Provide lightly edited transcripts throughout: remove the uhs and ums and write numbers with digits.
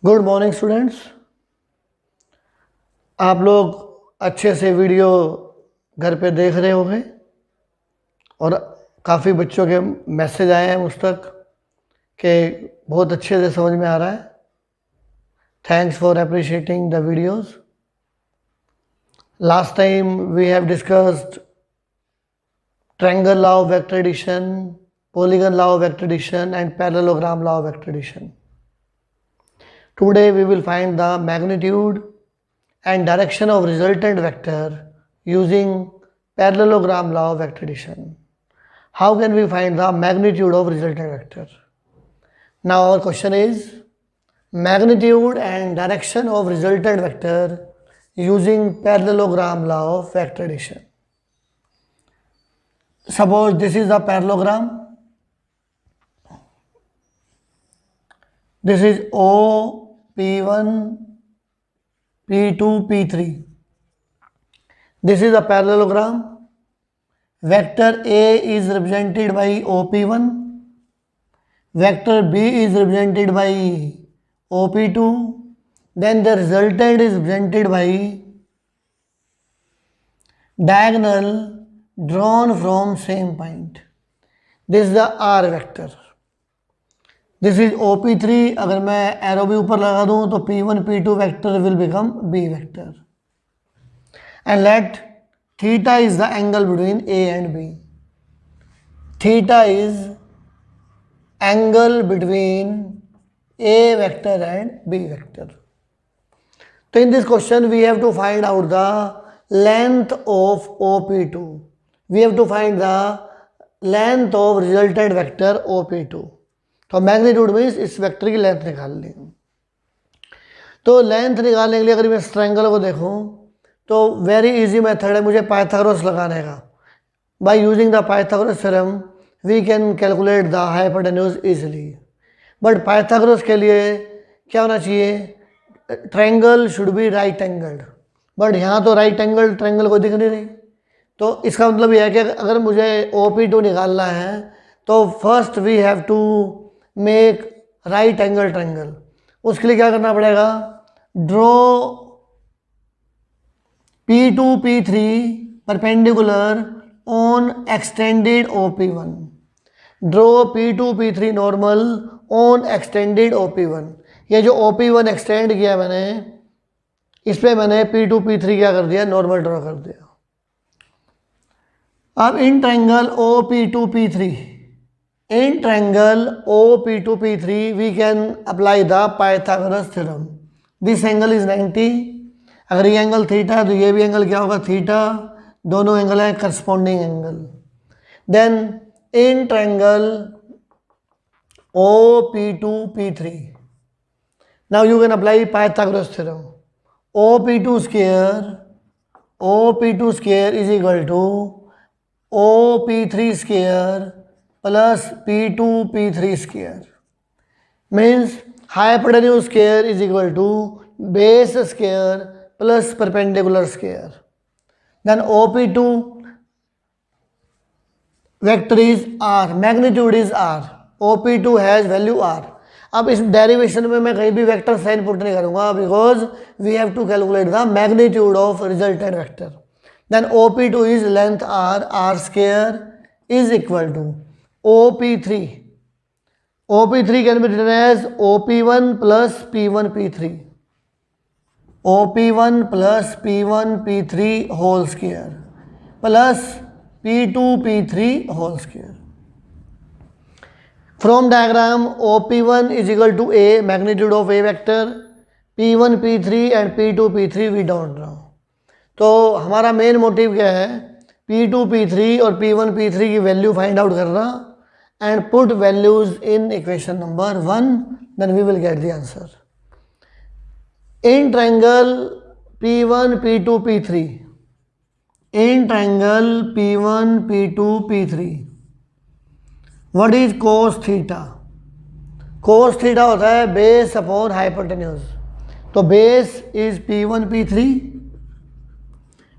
Good morning students. आप लोग अच्छे से वीडियो घर पे देख रहे होंगे और काफ़ी बच्चों के मैसेज आए हैं मुझ तक कि बहुत अच्छे से समझ में आ रहा है। Thanks for appreciating the videos. Last time we have discussed triangle law of vector addition, polygon law of vector addition and parallelogram law of vector addition. Today we will find the magnitude and direction of resultant vector using parallelogram law of vector addition. How can we find the magnitude of resultant vector? Now our question is magnitude and direction of resultant vector using parallelogram law of vector addition. Suppose this is the parallelogram. This is O, P1, P2, P3. This is a parallelogram. Vector A is represented by OP1. Vector B is represented by OP2. Then the resultant is represented by diagonal drawn from same point. This is the R vector. This is OP3. अगर मैं arrow भी ऊपर लगा दूं तो P1 P2 vector will become B vector. And let theta is the angle between A and B. Theta is angle between A vector and B vector. So in this question we have to find out the length of OP2. We have to find the length of resultant vector OP2. तो magnitude means इस vector की length निकालनी। तो length निकालने के लिए अगर मैं इस ट्रायंगल को देखूं तो वेरी इजी मेथड है मुझे पाइथागोरस लगाने का। By using the Pythagoras theorem we can calculate the hypotenuse easily. But Pythagoras के लिए क्या होना चाहिए? Triangle should be right angled. But यहाँ तो राइट एंगल ट्रायंगल को दिख नहीं रही। तो इसका मतलब यह है कि अगर मुझे OP2 निकालना है तो first we have to make right angle triangle. उसके लिए क्या करना पड़ेगा? Draw P2 P3 perpendicular on extended OP1। Draw P2 P3 normal on extended OP1। ये जो OP1 एक्सटेंड किया मैंने इस पर मैंने P2 P3 क्या कर दिया? नॉर्मल ड्रॉ कर दिया। अब इन triangle OP2 P3, in triangle OP2 P3 we can apply the Pythagoras theorem. This angle is 90. अगर ये एंगल थीटा है तो ये भी एंगल क्या होगा? थीटा। दोनों एंगल है corresponding angle. Then in triangle OP2 P3 now you can apply Pythagoras theorem. OP2 square is equal to OP3 square plus P2 P3 square means hypotenuse square is equal to base square plus perpendicular square. Then OP2 vector is R, magnitude is R, OP2 has value R. अब इस derivation में मैं कहीं भी vector sign put नहीं करूँगा because we have to calculate the magnitude of resultant vector. Then OP2 is length R, R square is equal to OP3. OP3 can be written as OP1 plus P1 P3. OP1 plus P1 P3 whole square plus P2 P3 whole square. From diagram OP1 is equal to A, magnitude of A vector, P1 P3 and P2 P3 we don't know. तो हमारा main motive क्या है? P2 P3 और P1 P3 की value find out करना and put values in equation number 1, then we will get the answer. In triangle P1 P2 P3, in triangle P1 P2 P3, what is cos theta? Cos theta होता है base upon hypotenuse. तो base is P1 P3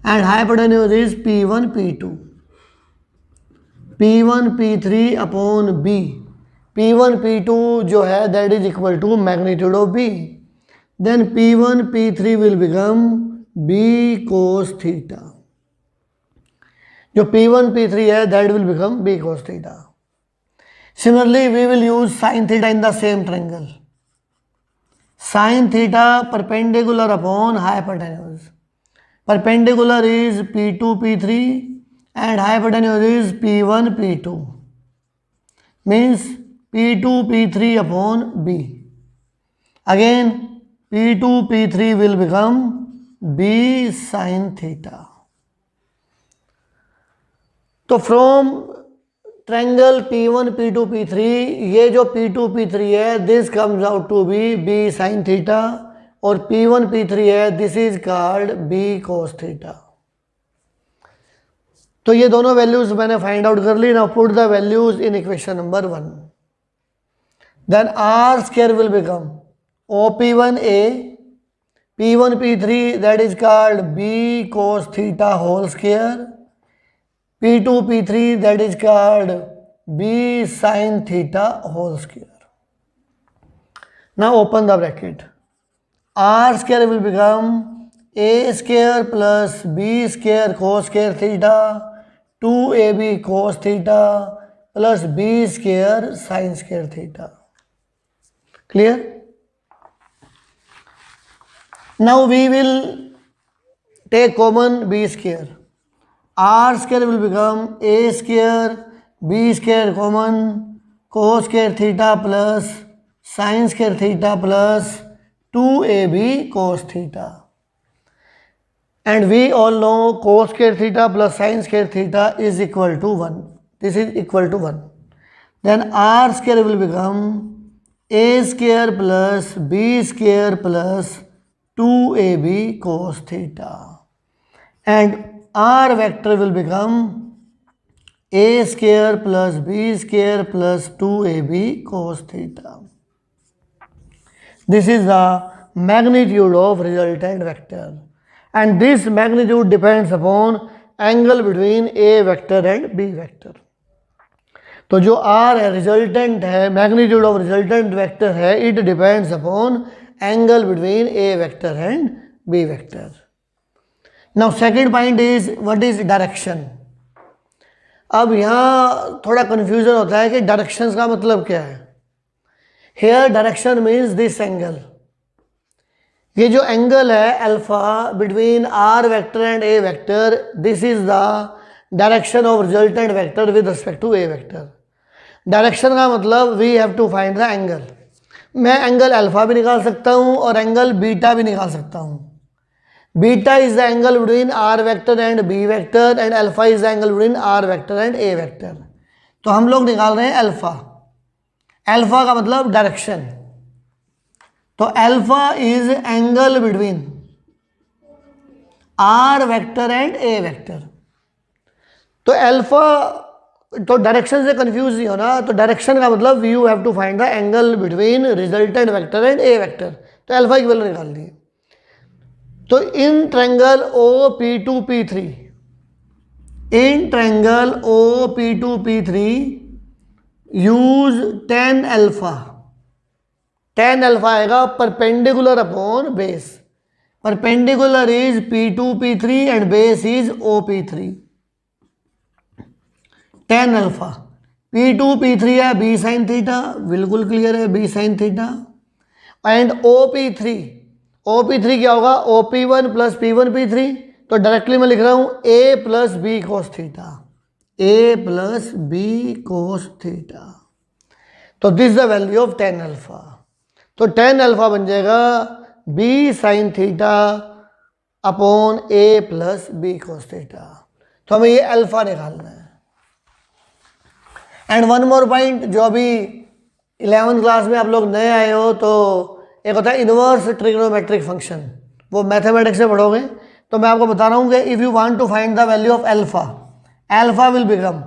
and hypotenuse is P1 P2. P1 P3 upon B, P1 P2 जो है that is equal to magnitude of B। then P1 P3 will become B cos theta. जो P1 P3 है that will become B cos theta. Similarly, we will use sin theta in the same triangle. Sin theta perpendicular upon hypotenuse. Perpendicular is P2 P3 and hypotenuse is P1 P2. Means P2 P3 upon B. Again P2 P3 will become B sin theta. तो from triangle P1 P2 P3 ये जो P2 P3 है this comes out to be B sin theta और P1 P3 है this is called B cos theta. तो ये दोनों values मैंने फाइंड आउट कर ली. Now put the values in equation number 1. Then R square will become OP1A P1 P3 that is called B cos theta whole square, P2 P3 that is called B sin theta whole square. Now open the bracket. R square will become A square plus B square cos square theta 2AB cos theta plus B square sin square theta. Clear? Now we will take common B square. R square will become A square, B square common, cos square theta plus sin square theta plus 2AB cos theta. And we all know cos square theta plus sin square theta is equal to 1. This is equal to 1. Then R square will become A square plus B square plus 2AB cos theta. And R vector will become A square plus B square plus 2AB cos theta. This is the magnitude of resultant vector. And this magnitude depends upon angle between A vector and B vector. तो जो R है resultant है, magnitude of resultant vector है, it depends upon angle between A vector and B vector. Now second point is what is direction. अब यहाँ थोड़ा confusion होता है कि डायरेक्शंस का मतलब क्या है. Here direction means this angle. ये जो एंगल है alpha between R vector and A vector, this is the direction of resultant vector with respect to A vector. Direction का मतलब we have to find the angle. मैं angle alpha भी निकाल सकता हूँ और एंगल बीटा भी निकाल सकता हूँ. Beta is the angle between R vector and B vector and alpha is the angle between R vector and A vector. तो हम लोग निकाल रहे हैं अल्फा. अल्फा का मतलब डायरेक्शन. तो alpha is angle between R vector and A vector. तो अल्फा, तो डायरेक्शन से कंफ्यूज नहीं होना. तो डायरेक्शन का मतलब you have to find the angle between resultant vector and A vector. तो अल्फा की वैल्यू निकाल दी. तो in triangle OP2P3, in triangle OP2P3 use tan alpha. tan alpha आएगा perpendicular upon base. Perpendicular is P2P3 and base is OP3. tan alpha P2P3 है B sin theta, बिल्कुल clear है B sin theta. And OP3 क्या होगा OP1 plus P1 P3. तो directly मैं लिख रहा हूँ A plus B cos theta, A plus B cos theta. तो this the value of tan alpha. तो tan अल्फा बन जाएगा B sin theta upon A plus B cos theta. तो हमें ये अल्फा निकालना है. एंड वन मोर पॉइंट, जो अभी 11th क्लास में आप लोग नए आए हो, तो एक होता है इनवर्स ट्रिग्नोमेट्रिक फंक्शन. वो मैथमेटिक्स से पढ़ोगे. तो मैं आपको बता रहा हूँ कि if you want to find the value of alpha, alpha will become,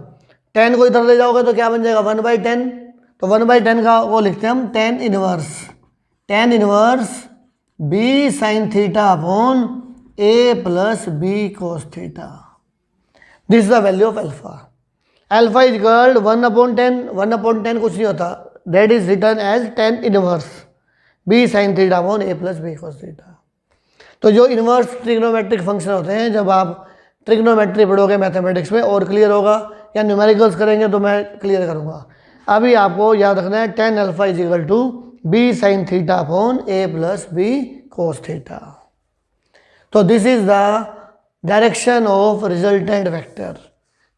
10 को इधर ले जाओगे तो क्या बन जाएगा 1/10. तो 1/10 का वो लिखते हैं हम tan inverse B sin theta upon A plus B cos theta. This is the value of alpha. Alpha is equal 1/10. 1/10 कुछ नहीं होता, that is return as tan inverse B sine theta upon A plus B cos theta. तो जो inverse trigonometric function होते हैं, जब आप trigonometry पढ़ोगे मैथमेटिक्स में और क्लियर होगा, या न्यूमेरिकल्स करेंगे तो मैं क्लियर करूँगा। अभी आपको याद रखना है tan alpha is equal to B sine theta upon A plus B cos theta. तो this is the direction of resultant vector.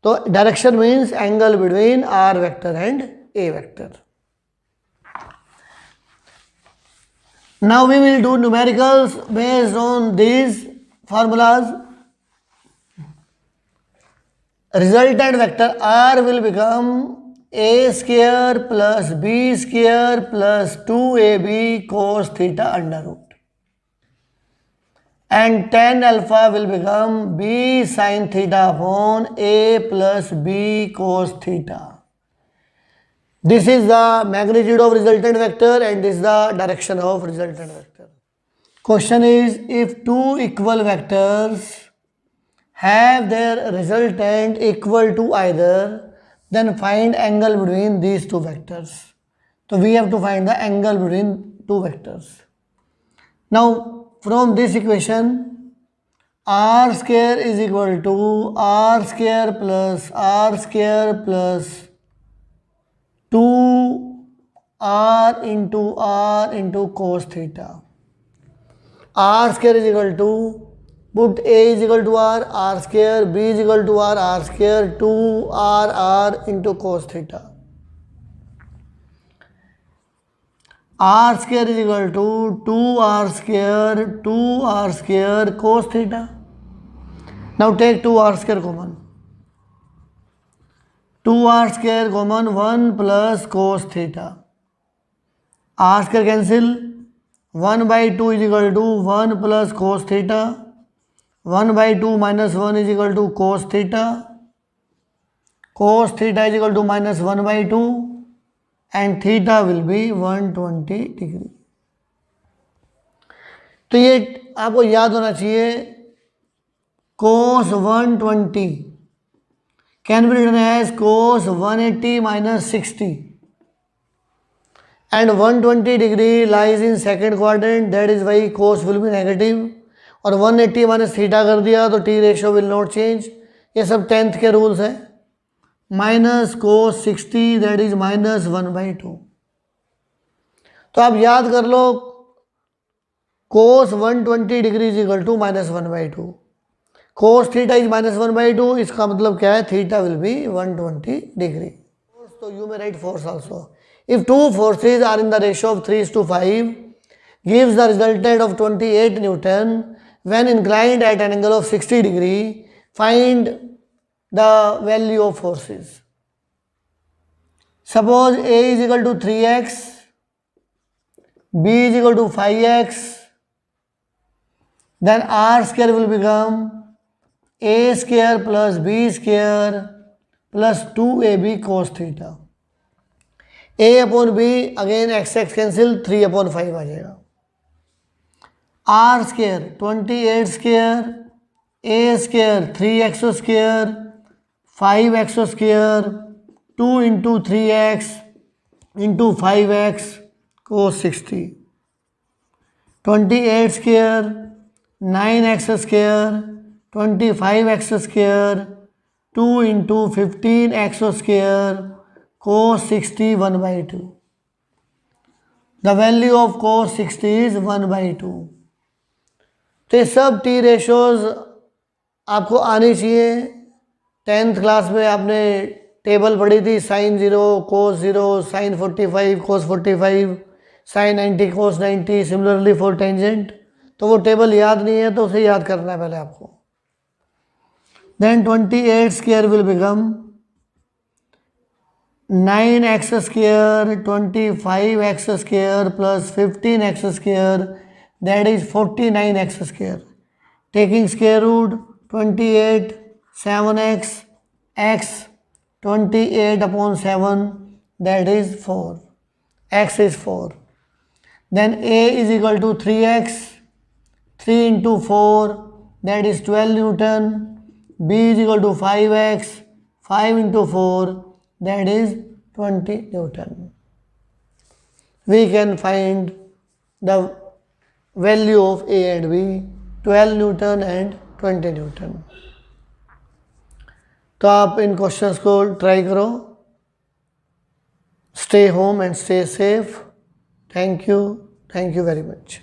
तो direction means angle between R vector and A vector. Now we will do numericals based on these formulas. Resultant vector R will become a square plus b square plus 2ab cos theta under root. And tan alpha will become b sin theta upon a plus b cos theta. This is the magnitude of resultant vector and this is the direction of resultant vector. Question is, if two equal vectors have their resultant equal to either, then find angle between these two vectors. So we have to find the angle between two vectors. Now from this equation, r square is equal to r square plus 2r into cos theta. R square is equal to, put a is equal to r square, b is equal to r square, 2r into cos theta. R square is equal to 2r square cos theta. Now take 2r square common. 2r square common, 1 plus cos theta. R square cancel. 1 by 2 is equal to 1 plus cos theta. 1 by 2 minus 1 is equal to cos theta. Cos theta is equal to minus 1 by 2 and theta will be 120 degree. तो ये आपको याद होना चाहिए, cos 120 can be written as cos 180 minus 60 and 120 degree lies in second quadrant, that is why cos will be negative, और 180 minus theta कर दिया तो t ratio will not change. ये सब 10th के रूल्स हैं. Minus cos 60 that is minus 1 by 2. तो आप याद कर लो, cos 120 degree is equal to minus 1 by 2. Cos theta is minus 1 by 2. इसका मतलब क्या है? Theta will be 120 degree. So you may write force also. If two forces are in the ratio of 3:5, gives the resultant of 28 Newton when inclined at an angle of 60 degree. Find the value of forces. Suppose A is equal to 3x, B is equal to 5x, then R square will become a square plus b square plus 2ab cos theta. a upon b, again x cancel, 3 upon 5 आ जाएगा. r square 28 square, a square 3x square, 5x square, 2 into 3x into 5x cos 60. 28 square, 9x square, 25x square, 2 into 15x square cos 60 1 by 2. The value of cos 60 is 1 by 2. तो ये सब T ratios आपको आनी चाहिए. 10th class में आपने table पढ़ी थी, sin 0 cos 0, sin 45 cos 45, sin 90 cos 90, similarly for tangent. तो वो टेबल याद नहीं है तो उसे याद करना है पहले आपको. Then 28 square will become 9x square, 25x square plus 15x square, that is 49x square. Taking square root, 28, 7x, x, 28 upon 7, that is 4. X is 4. Then A is equal to 3x, 3 into 4, that is 12 Newton. B is equal to 5x, 5 into 4, that is 20 Newton. We can find the value of A and B, 12 Newton and 20 Newton. तो आप इन questions को try करो। Stay home and stay safe. Thank you very much.